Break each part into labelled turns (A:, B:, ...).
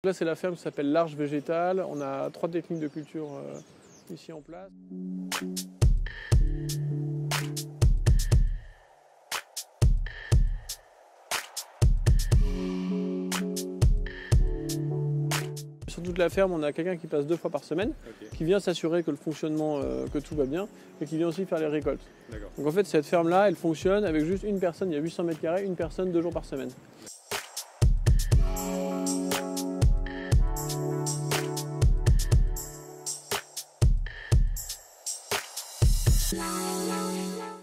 A: Là, c'est la ferme qui s'appelle l'Arche Végétale. On a 3 techniques de culture ici en place. Sur toute la ferme, on a quelqu'un qui passe 2 fois par semaine, qui vient s'assurer que le fonctionnement, que tout va bien, et qui vient aussi faire les récoltes. Donc en fait, cette ferme-là, elle fonctionne avec juste une personne, il y a 800 mètres carrés, une personne 2 jours par semaine.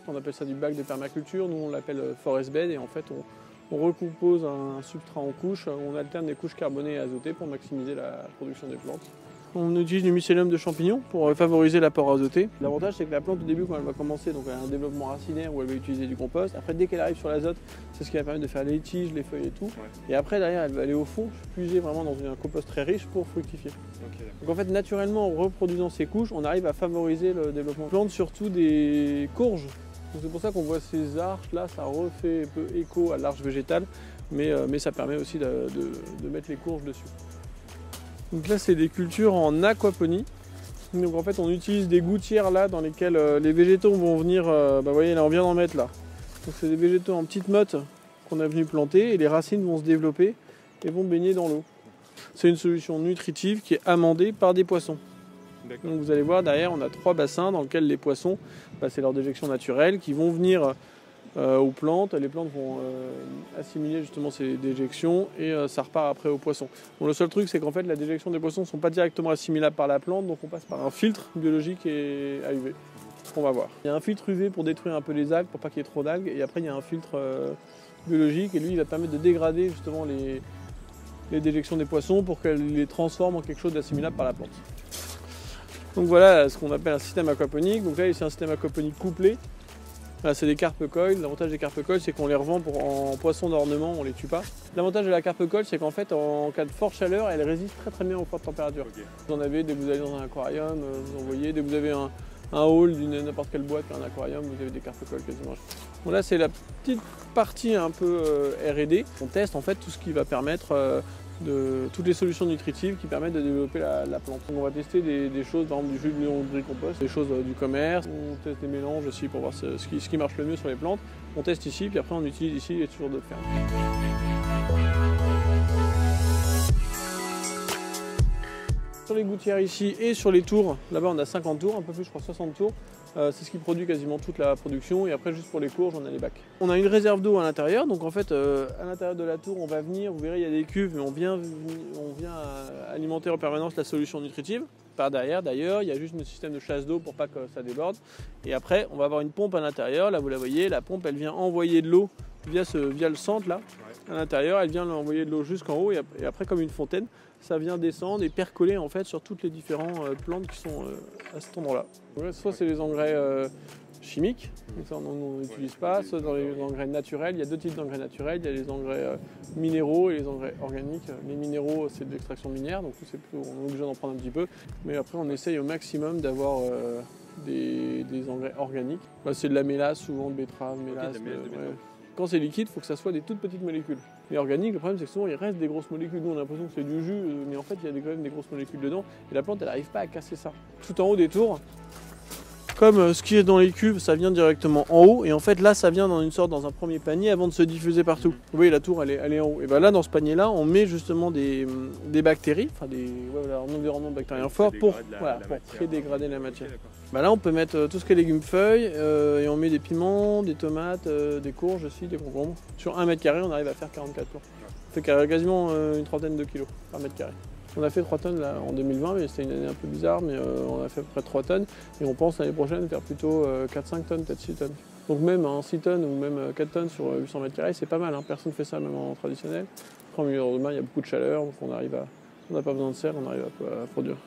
A: On appelle ça du bac de permaculture, nous on l'appelle forest bed, et en fait on recompose un substrat en couches, on alterne des couches carbonées et azotées pour maximiser la production des plantes. On utilise du mycélium de champignons pour favoriser l'apport azoté. L'avantage c'est que la plante au début quand elle va commencer, donc elle a un développement racinaire où elle va utiliser du compost. Après dès qu'elle arrive sur l'azote, c'est ce qui va permettre de faire les tiges, les feuilles et tout. Ouais. Et après derrière elle va aller au fond, puiser vraiment dans un compost très riche pour fructifier. Okay. Donc en fait naturellement en reproduisant ces couches, on arrive à favoriser le développement. On plante surtout des courges. C'est pour ça qu'on voit ces arches là, ça refait un peu écho à l'arche végétale, mais ça permet aussi de mettre les courges dessus. Donc là c'est des cultures en aquaponie. Donc en fait on utilise des gouttières là dans lesquelles les végétaux vont venir, vous voyez là on vient d'en mettre là. Donc c'est des végétaux en petites mottes qu'on a venu planter et les racines vont se développer et vont baigner dans l'eau. C'est une solution nutritive qui est amendée par des poissons. Donc vous allez voir derrière on a 3 bassins dans lesquels les poissons, c'est leur déjection naturelle, qui vont venir aux plantes. Les plantes vont assimiler justement ces déjections et ça repart après aux poissons. Bon, le seul truc c'est qu'en fait la déjection des poissons ne sont pas directement assimilables par la plante, donc on passe par un filtre biologique et à UV qu'on va voir. Il y a un filtre UV pour détruire un peu les algues, pour pas qu'il y ait trop d'algues, et après il y a un filtre biologique et lui il va permettre de dégrader justement les déjections des poissons pour qu'elles les transforment en quelque chose d'assimilable par la plante. Donc voilà ce qu'on appelle un système aquaponique. Donc là c'est un système aquaponique couplé. Là c'est des carpe coil. L'avantage des carpe coil c'est qu'on les revend en poissons d'ornement, on ne les tue pas. L'avantage de la carpe coil c'est qu'en fait en cas de forte chaleur elle résiste très bien aux fortes températures. Okay. Vous en avez dès que vous allez dans un aquarium, vous en voyez, dès que vous avez un hall d'une n'importe quelle boîte, un aquarium, vous avez des carpe coil quasiment. Bon là c'est la petite partie un peu R&D. On teste en fait tout ce qui va permettre de toutes les solutions nutritives qui permettent de développer la plante. Donc on va tester des choses, par exemple du jus de lombricompost, des choses du commerce. On teste des mélanges aussi pour voir ce qui marche le mieux sur les plantes. On teste ici, puis après on utilise ici les toujours d'autres fermes. Sur les gouttières ici et sur les tours, là-bas on a 50 tours, un peu plus je crois 60 tours. C'est ce qui produit quasiment toute la production et après juste pour les courges on a les bacs. On a une réserve d'eau à l'intérieur, donc en fait à l'intérieur de la tour on va venir, vous verrez il y a des cuves, mais on vient alimenter en permanence la solution nutritive. Par derrière d'ailleurs, il y a juste un système de chasse d'eau pour pas que ça déborde. Et après on va avoir une pompe à l'intérieur, là vous la voyez, la pompe elle vient envoyer de l'eau via le centre là. À l'intérieur, elle vient envoyer de l'eau jusqu'en haut et après comme une fontaine, ça vient descendre et percoler en fait sur toutes les différentes plantes qui sont à cet endroit-là. Soit c'est les engrais chimiques, donc ça on n'utilise pas, soit dans les engrais naturels. Il y a 2 types d'engrais naturels, il y a les engrais minéraux et les engrais organiques. Les minéraux c'est de l'extraction minière, donc on est obligé d'en prendre un petit peu, mais après on essaye au maximum d'avoir des engrais organiques. C'est de la mélasse, souvent de betterave, mélasse. Quand c'est liquide, il faut que ça soit des toutes petites molécules. Mais organique, le problème c'est que souvent il reste des grosses molécules. Nous on a l'impression que c'est du jus, mais en fait il y a quand même des grosses molécules dedans. Et la plante elle n'arrive pas à casser ça. Tout en haut des tours, comme ce qui est dans les cuves, ça vient directement en haut. Et en fait là ça vient dans un premier panier avant de se diffuser partout. Vous voyez la tour elle est en haut. Et bien là dans ce panier là on met justement des bactéries, enfin un environnement bactérien fort pour pré-dégrader la matière. Là on peut mettre tout ce qui est légumes feuilles et on met des piments, des tomates, des courges aussi, des concombres. Sur 1 mètre carré on arrive à faire 44 tours. Ça fait quasiment une trentaine de kilos par mètre carré. On a fait 3 tonnes là, en 2020, mais c'était une année un peu bizarre, mais on a fait à peu près 3 tonnes et on pense l'année prochaine faire plutôt 4-5 tonnes, peut-être 6 tonnes. Donc même 6 tonnes ou même 4 tonnes sur 800 mètres carrés, c'est pas mal, hein. Personne ne fait ça même en traditionnel. Après en milieu urbain, il y a beaucoup de chaleur, donc on n'a pas besoin de serre, on arrive à produire.